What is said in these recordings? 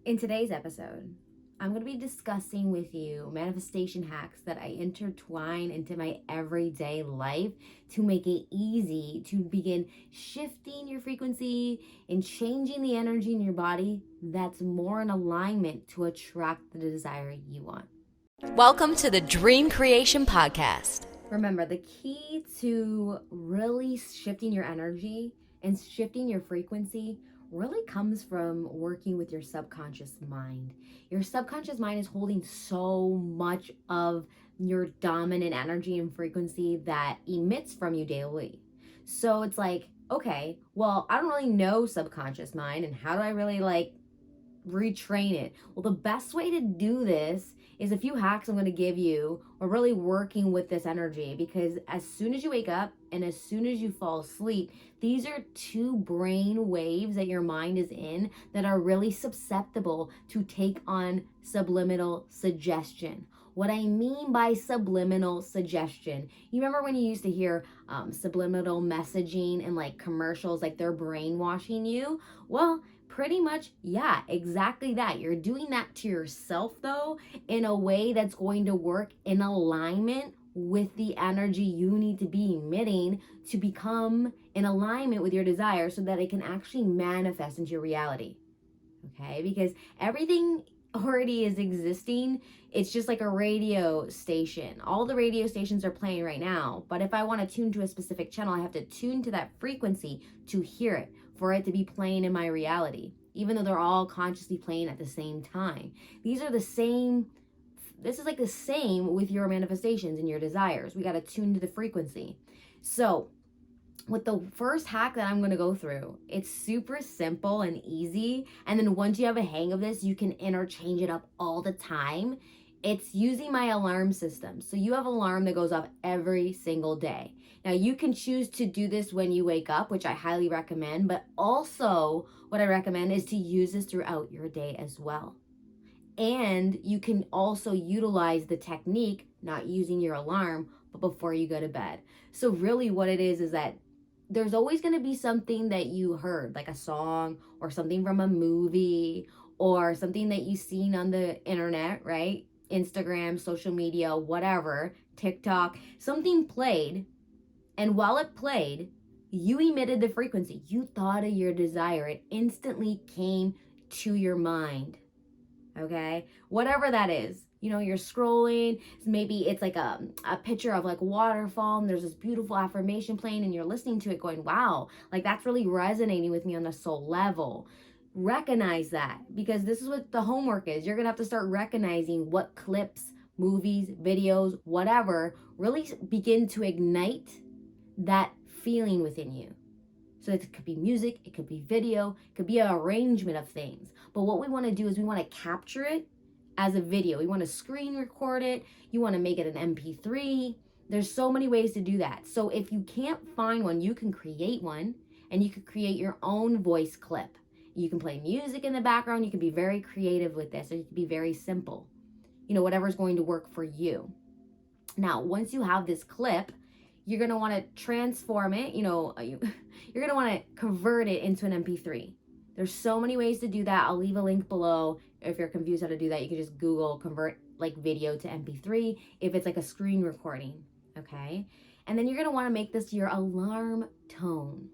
In today's episode, I'm going to be discussing with you manifestation hacks that I intertwine into my everyday life to make it easy to begin shifting your frequency and changing the energy in your body that's more in alignment to attract the desire you want. Welcome to the Dream Creation Podcast. Remember, the key to really shifting your energy and shifting your frequency really comes from working with your subconscious mind. Your subconscious mind is holding so much of your dominant energy and frequency that emits from you daily. So it's like, okay, well, I don't really know subconscious mind, and how do I really retrain it? Well, the best way to do this is a few hacks I'm going to give you, or really working with this energy, because as soon as you wake up and as soon as you fall asleep, these are two brain waves that your mind is in that are really susceptible to take on subliminal suggestion. What I mean by subliminal suggestion, you remember when you used to hear subliminal messaging and commercials, like they're brainwashing you? Well, pretty much, yeah, exactly that. You're doing that to yourself, though, in a way that's going to work in alignment with the energy you need to be emitting to become in alignment with your desire so that it can actually manifest into your reality. Okay? Because everything already is existing. It's just like a radio station. All the radio stations are playing right now. But if I want to tune to a specific channel, I have to tune to that frequency to hear it, for it to be playing in my reality, even though they're all consciously playing at the same time. These are the same. This is like the same with your manifestations and your desires. We got to tune to the frequency. So with the first hack that I'm going to go through, it's super simple and easy. And then once you have a hang of this, you can interchange it up all the time. It's using my alarm system. So you have an alarm that goes off every single day. Now you can choose to do this when you wake up, which I highly recommend, but also what I recommend is to use this throughout your day as well. And you can also utilize the technique, not using your alarm, but before you go to bed. So really what it is that there's always going to be something that you heard, like a song or something from a movie or something that you've seen on the internet, right? Instagram, social media, whatever, TikTok, something played. And while it played, you emitted the frequency. You thought of your desire. It instantly came to your mind. Okay? Whatever that is. You know, you're scrolling. Maybe it's like a picture of like waterfall, and there's this beautiful affirmation playing, and you're listening to it going, wow, like that's really resonating with me on the soul level. Recognize that, because this is what the homework is. You're going to have to start recognizing what clips, movies, videos, whatever, really begin to ignite that feeling within you. So it could be music, it could be video, it could be an arrangement of things. But what we want to do is we want to capture it as a video. We want to screen record it. You want to make it an MP3. There's so many ways to do that. So if you can't find one, you can create one, and you could create your own voice clip. You can play music in the background. You can be very creative with this, or you can be very simple. You know, whatever's going to work for you. Now, once you have this clip, you're going to want to transform it. You know, you're going to want to convert it into an MP3. There's so many ways to do that. I'll leave a link below. If you're confused how to do that, you can just Google convert video to MP3 if it's like a screen recording, okay? And then you're going to want to make this your alarm tone.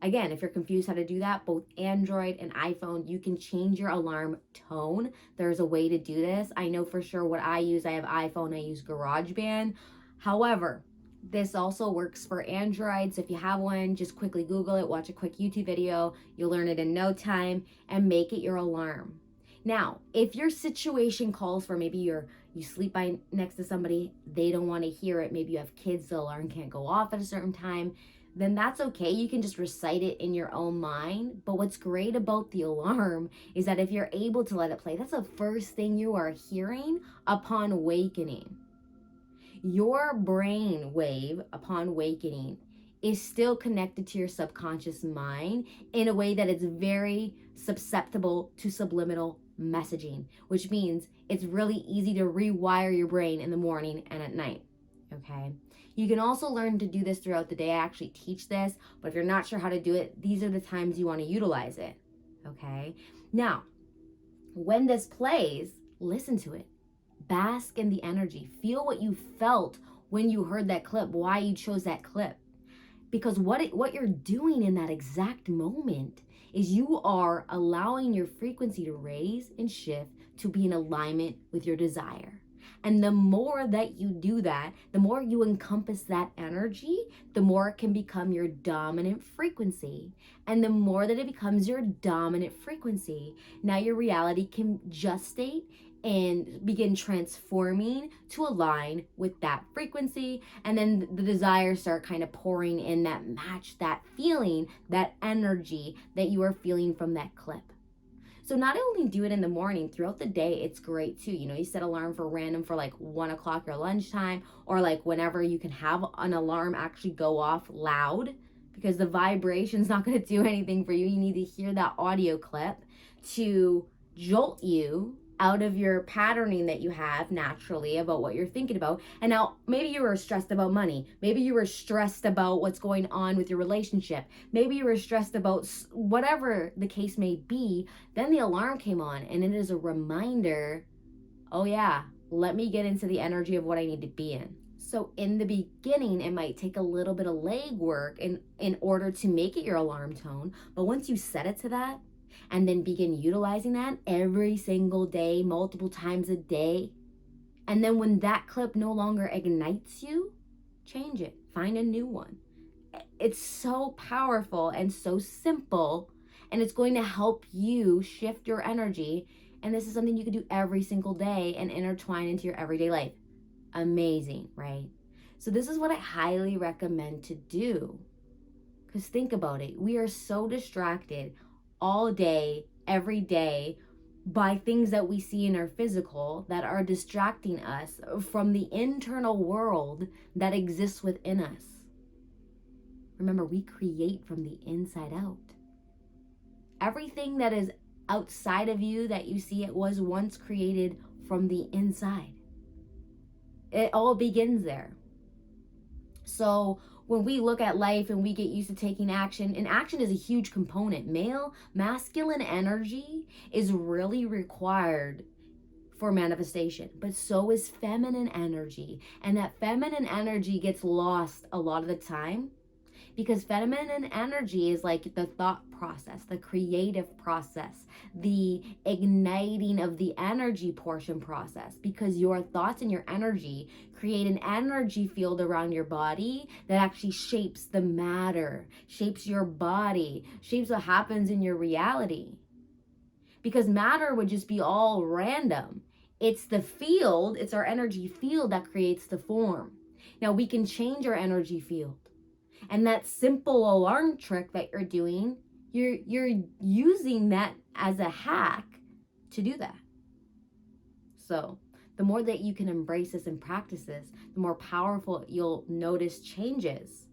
Again, if you're confused how to do that, both Android and iPhone, you can change your alarm tone. There's a way to do this. I know for sure what I use. I have iPhone, I use GarageBand. However, this also works for Android. So if you have one, just quickly Google it, watch a quick YouTube video. You'll learn it in no time, and make it your alarm. Now, if your situation calls for, maybe you sleep next to somebody, they don't want to hear it. Maybe you have kids, the alarm can't go off at a certain time. Then that's okay. You can just recite it in your own mind. But what's great about the alarm is that if you're able to let it play, that's the first thing you are hearing upon awakening. Your brain wave upon awakening is still connected to your subconscious mind in a way that it's very susceptible to subliminal messaging, which means it's really easy to rewire your brain in the morning and at night. Okay? You can also learn to do this throughout the day. I actually teach this, but if you're not sure how to do it, these are the times you want to utilize it. Okay? Now, When this plays, listen to it. Bask in the energy. Feel what you felt when you heard that clip, why you chose that clip. Because what you're doing in that exact moment is you are allowing your frequency to raise and shift to be in alignment with your desire. And the more that you do that, the more you encompass that energy, the more it can become your dominant frequency. And the more that it becomes your dominant frequency, now your reality can gestate and begin transforming to align with that frequency. And then the desires start kind of pouring in that match that feeling, that energy that you are feeling from that clip. So not only do it in the morning, throughout the day, it's great too. You set alarm for random for like 1 o'clock your lunchtime, or like whenever you can have an alarm actually go off loud, because the vibration's not going to do anything for you. You need to hear that audio clip to jolt you out of your patterning that you have naturally about what you're thinking about. And now maybe you were stressed about money. Maybe you were stressed about what's going on with your relationship. Maybe you were stressed about whatever the case may be. Then the alarm came on and it is a reminder, oh yeah, let me get into the energy of what I need to be in. So in the beginning, it might take a little bit of legwork in order to make it your alarm tone. But once you set it to that, and then begin utilizing that every single day, multiple times a day. And then when that clip no longer ignites you, change it, find a new one. It's so powerful and so simple, and it's going to help you shift your energy. And this is something you can do every single day and intertwine into your everyday life. Amazing, right? So this is what I highly recommend to do. Because think about it. We are so distracted all day, every day, by things that we see in our physical that are distracting us from the internal world that exists within us. Remember, we create from the inside out. Everything that is outside of you that you see, it was once created from the inside. It all begins there. So when we look at life and we get used to taking action, and action is a huge component. Masculine energy is really required for manifestation, but so is feminine energy. And that feminine energy gets lost a lot of the time because feminine energy is like the thought process, the creative process, the igniting of the energy portion process, because your thoughts and your energy create an energy field around your body that actually shapes the matter, shapes your body, shapes what happens in your reality. Because matter would just be all random. It's the field, it's our energy field that creates the form. Now we can change our energy field. And that simple alarm trick that you're doing, you're using that as a hack to do that. So the more that you can embrace this and practice this, the more powerful you'll notice changes.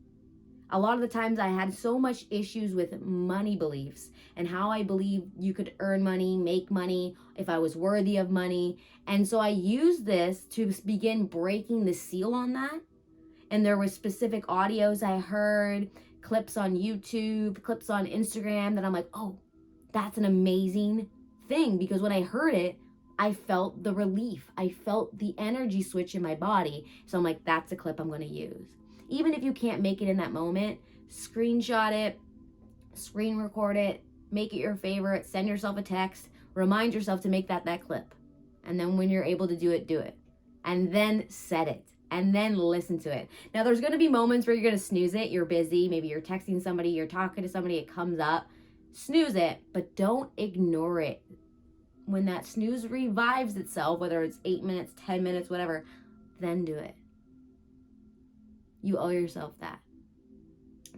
A lot of the times I had so much issues with money beliefs and how I believed you could earn money, make money, if I was worthy of money. And so I used this to begin breaking the seal on that. And there were specific audios I heard, clips on YouTube, clips on Instagram that I'm like, oh, that's an amazing thing. Because when I heard it, I felt the relief. I felt the energy switch in my body. So I'm like, that's a clip I'm going to use. Even if you can't make it in that moment, screenshot it, screen record it, make it your favorite, send yourself a text, remind yourself to make that clip. And then when you're able to do it. And then set it. And then listen to it. Now, there's going to be moments where you're going to snooze it. You're busy. Maybe you're texting somebody, you're talking to somebody, it comes up. Snooze it, but don't ignore it. When that snooze revives itself, whether it's 8 minutes, 10 minutes, whatever, then do it. You owe yourself that.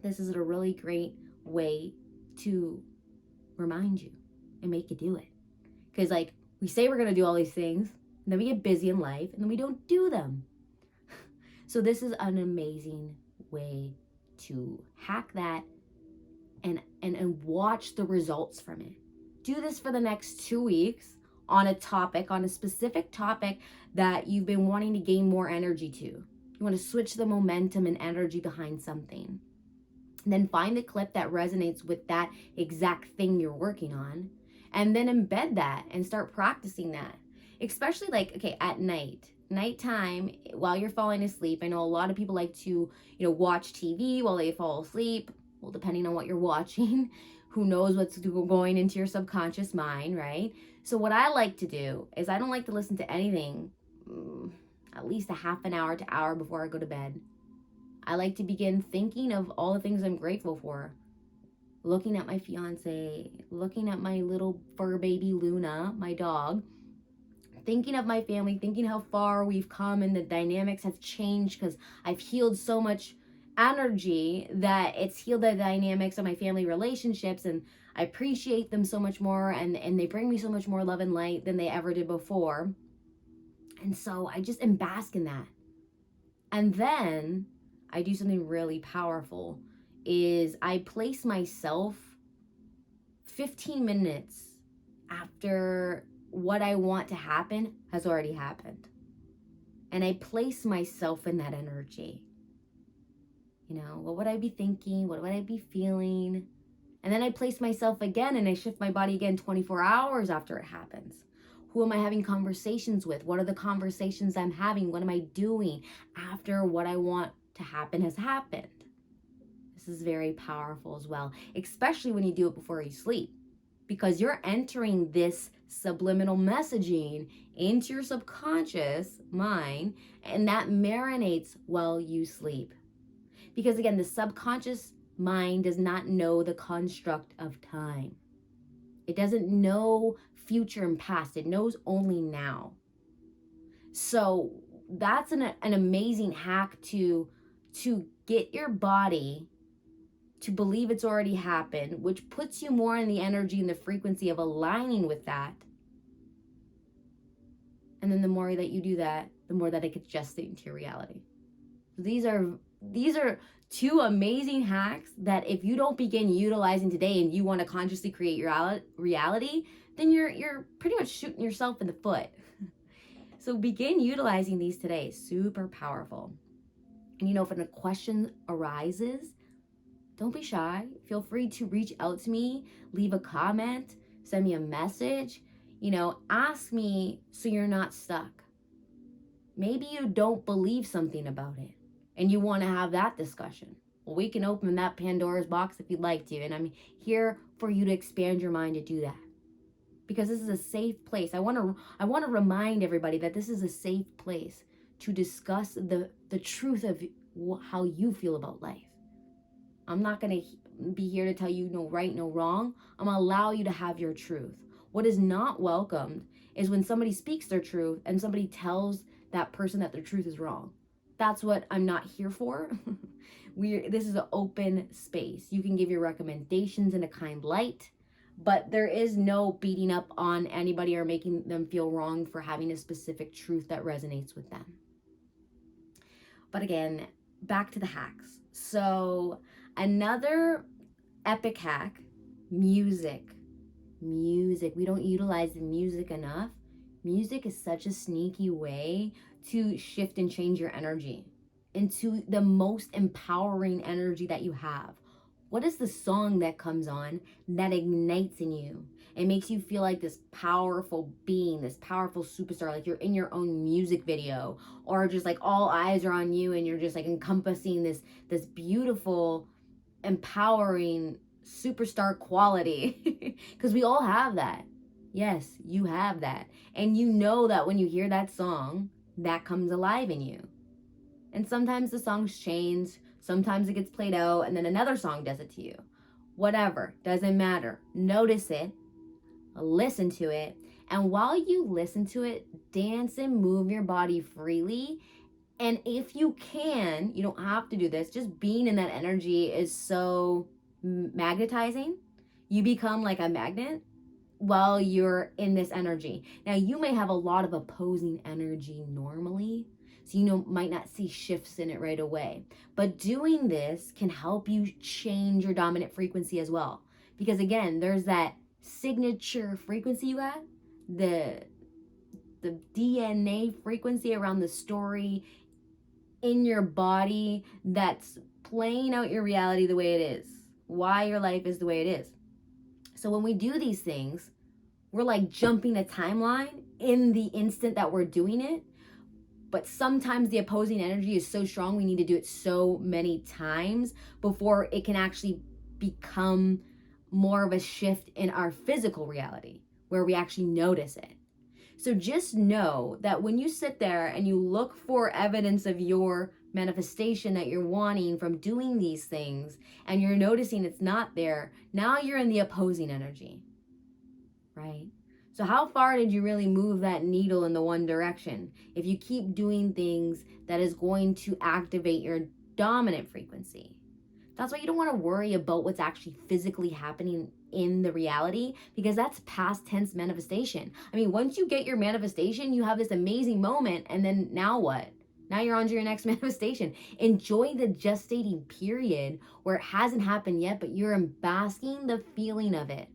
This is a really great way to remind you and make you do it. Because like we say we're going to do all these things, and then we get busy in life, and then we don't do them. So this is an amazing way to hack that and watch the results from it. Do this for the next 2 weeks on a specific topic that you've been wanting to gain more energy to. You want to switch the momentum and energy behind something. And then find the clip that resonates with that exact thing you're working on And then embed that and start practicing that. Especially like, okay, at nighttime, while you're falling asleep. I know a lot of people like to, watch TV while they fall asleep. Well, depending on what you're watching, who knows what's going into your subconscious mind, right? So what I like to do is I don't like to listen to anything at least a half an hour to hour before I go to bed. I like to begin thinking of all the things I'm grateful for. Looking at my fiance, looking at my little fur baby Luna, my dog, thinking of my family, thinking how far we've come and the dynamics have changed because I've healed so much energy that it's healed the dynamics of my family relationships, and I appreciate them so much more, and they bring me so much more love and light than they ever did before. And so I just bask in that. And then I do something really powerful is I place myself 15 minutes after what I want to happen has already happened. And I place myself in that energy. What would I be thinking? What would I be feeling? And then I place myself again and I shift my body again 24 hours after it happens. Who am I having conversations with? What are the conversations I'm having? What am I doing after what I want to happen has happened? This is very powerful as well, especially when you do it before you sleep, because you're entering this subliminal messaging into your subconscious mind, and that marinates while you sleep. Because again, the subconscious mind does not know the construct of time. It doesn't know future and past. It knows only now. So that's an amazing hack to get your body to believe it's already happened, which puts you more in the energy and the frequency of aligning with that. And then the more that you do that, the more that it gets gested into your reality. So these are two amazing hacks that if you don't begin utilizing today and you want to consciously create your reality, then you're pretty much shooting yourself in the foot. So begin utilizing these today. Super powerful. And if a question arises, don't be shy. Feel free to reach out to me, leave a comment, send me a message, ask me so you're not stuck. Maybe you don't believe something about it and you want to have that discussion. Well, we can open that Pandora's box if you'd like to. And I'm here for you to expand your mind to do that. Because this is a safe place. I want to remind everybody that this is a safe place to discuss the truth of how you feel about life. I'm not going to be here to tell you no right, no wrong. I'm going to allow you to have your truth. What is not welcomed is when somebody speaks their truth and somebody tells that person that their truth is wrong. That's what I'm not here for. This is an open space. You can give your recommendations in a kind light, but there is no beating up on anybody or making them feel wrong for having a specific truth that resonates with them. But again, back to the hacks. So another epic hack, music. We don't utilize the music enough. Music is such a sneaky way to shift and change your energy into the most empowering energy that you have. What is the song that comes on that ignites in you? It makes you feel like this powerful being, this powerful superstar, like you're in your own music video, or just like all eyes are on you and you're just like encompassing this beautiful, empowering superstar quality. Because we all have that. Yes, you have that. And you know that when you hear that song, that comes alive in you. And sometimes the songs change. Sometimes it gets played out and then another song does it to you. Whatever, doesn't matter. Notice it, listen to it, and while you listen to it, dance and move your body freely. And if you can, you don't have to do this, just being in that energy is so magnetizing. You become like a magnet while you're in this energy. Now, you may have a lot of opposing energy normally, so might not see shifts in it right away. But doing this can help you change your dominant frequency as well. Because again, there's that signature frequency you got, the DNA frequency around the story in your body that's playing out your reality the way it is, why your life is the way it is. So when we do these things, We're like jumping a timeline in the instant that we're doing it. But sometimes the opposing energy is so strong, we need to do it so many times before it can actually become more of a shift in our physical reality where we actually notice it. So just know that when you sit there and you look for evidence of your manifestation that you're wanting from doing these things and you're noticing it's not there, now you're in the opposing energy, right? So how far did you really move that needle in the one direction? If you keep doing things that is going to activate your dominant frequency. That's why you don't want to worry about what's actually physically happening in the reality, because that's past tense manifestation. I mean, once you get your manifestation, you have this amazing moment, and then now what? Now you're on to your next manifestation. Enjoy the gestating period where it hasn't happened yet, but you're basking the feeling of it.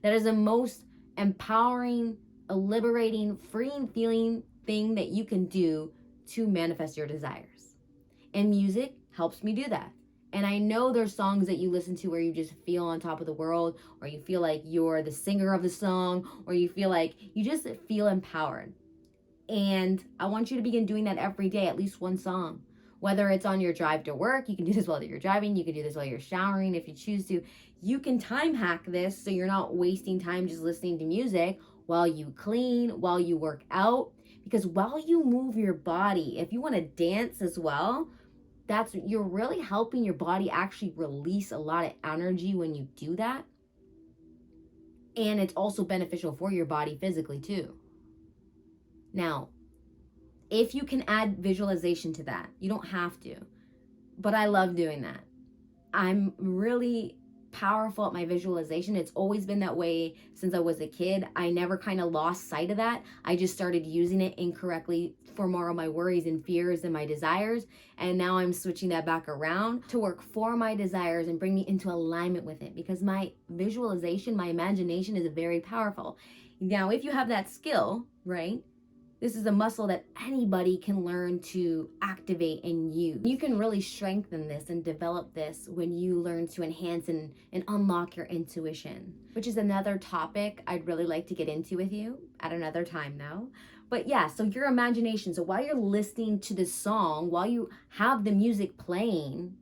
That is the most empowering, liberating, freeing feeling thing that you can do to manifest your desires. And music helps me do that. And I know there's songs that you listen to where you just feel on top of the world, or you feel like you're the singer of the song, or you feel like you just feel empowered. And I want you to begin doing that every day, at least one song. Whether it's on your drive to work, you can do this while you're driving, you can do this while you're showering if you choose to. You can time hack this so you're not wasting time just listening to music while you clean, while you work out. Because while you move your body, if you want to dance as well, you're really helping your body actually release a lot of energy when you do that. And it's also beneficial for your body physically too. Now, if you can add visualization to that, you don't have to, but I love doing that. I'm really powerful at my visualization. It's always been that way since I was a kid. I never kind of lost sight of that. I just started using it incorrectly for more of my worries and fears and my desires. And now I'm switching that back around to work for my desires and bring me into alignment with it, because my visualization, my imagination is very powerful. Now, if you have that skill, right? This is a muscle that anybody can learn to activate and use. You can really strengthen this and develop this when you learn to enhance and unlock your intuition, which is another topic I'd really like to get into with you at another time though. But yeah, so your imagination. So while you're listening to the song, while you have the music playing,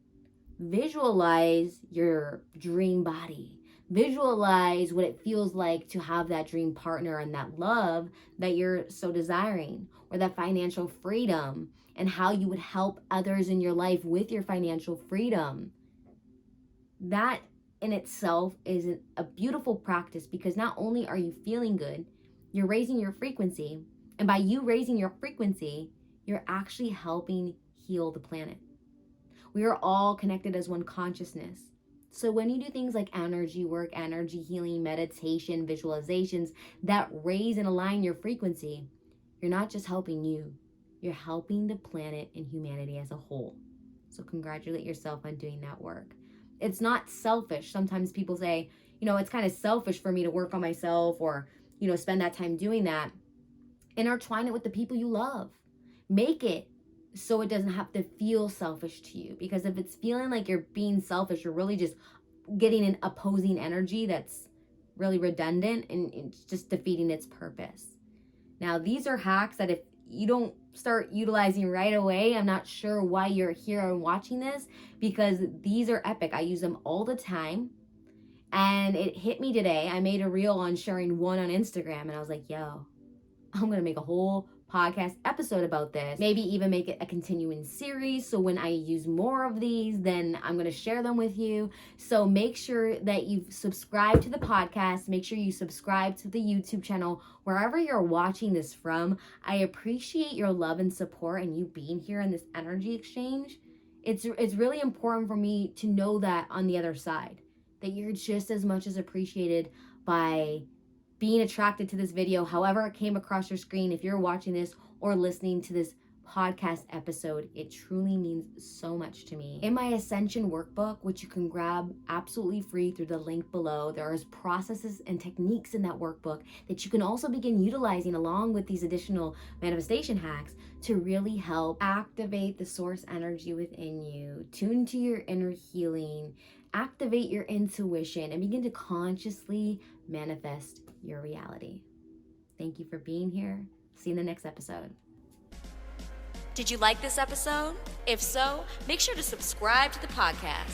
visualize your dream body. Visualize what it feels like to have that dream partner and that love that you're so desiring, or that financial freedom, and how you would help others in your life with your financial freedom. That in itself is a beautiful practice, because not only are you feeling good, you're raising your frequency. And by you raising your frequency, you're actually helping heal the planet. We are all connected as one consciousness. So when you do things like energy work, energy healing, meditation, visualizations that raise and align your frequency, you're not just helping you, you're helping the planet and humanity as a whole. So congratulate yourself on doing that work. It's not selfish. Sometimes people say, it's kind of selfish for me to work on myself or, spend that time doing that. Intertwine it with the people you love. Make it so it doesn't have to feel selfish to you. Because if it's feeling like you're being selfish, you're really just getting an opposing energy that's really redundant and it's just defeating its purpose. Now, these are hacks that if you don't start utilizing right away, I'm not sure why you're here and watching this, because these are epic. I use them all the time. And it hit me today. I made a reel on sharing one on Instagram, and I was like, yo, I'm going to make a whole podcast episode about this, maybe even make it a continuing series. So when I use more of these, then I'm going to share them with you. So make sure that you subscribe to the podcast. Make sure you subscribe to the YouTube channel, wherever you're watching this from. I appreciate your love and support and you being here in this energy exchange. It's really important for me to know that on the other side, that you're just as much as appreciated by being attracted to this video, however it came across your screen. If you're watching this or listening to this podcast episode, it truly means so much to me. In my Ascension workbook, which you can grab absolutely free through the link below, there is processes and techniques in that workbook that you can also begin utilizing along with these additional manifestation hacks to really help activate the source energy within you, tune to your inner healing, activate your intuition, and begin to consciously manifest your reality. Thank you for being here. See you in the next episode. Did you like this episode? If so, make sure to subscribe to the podcast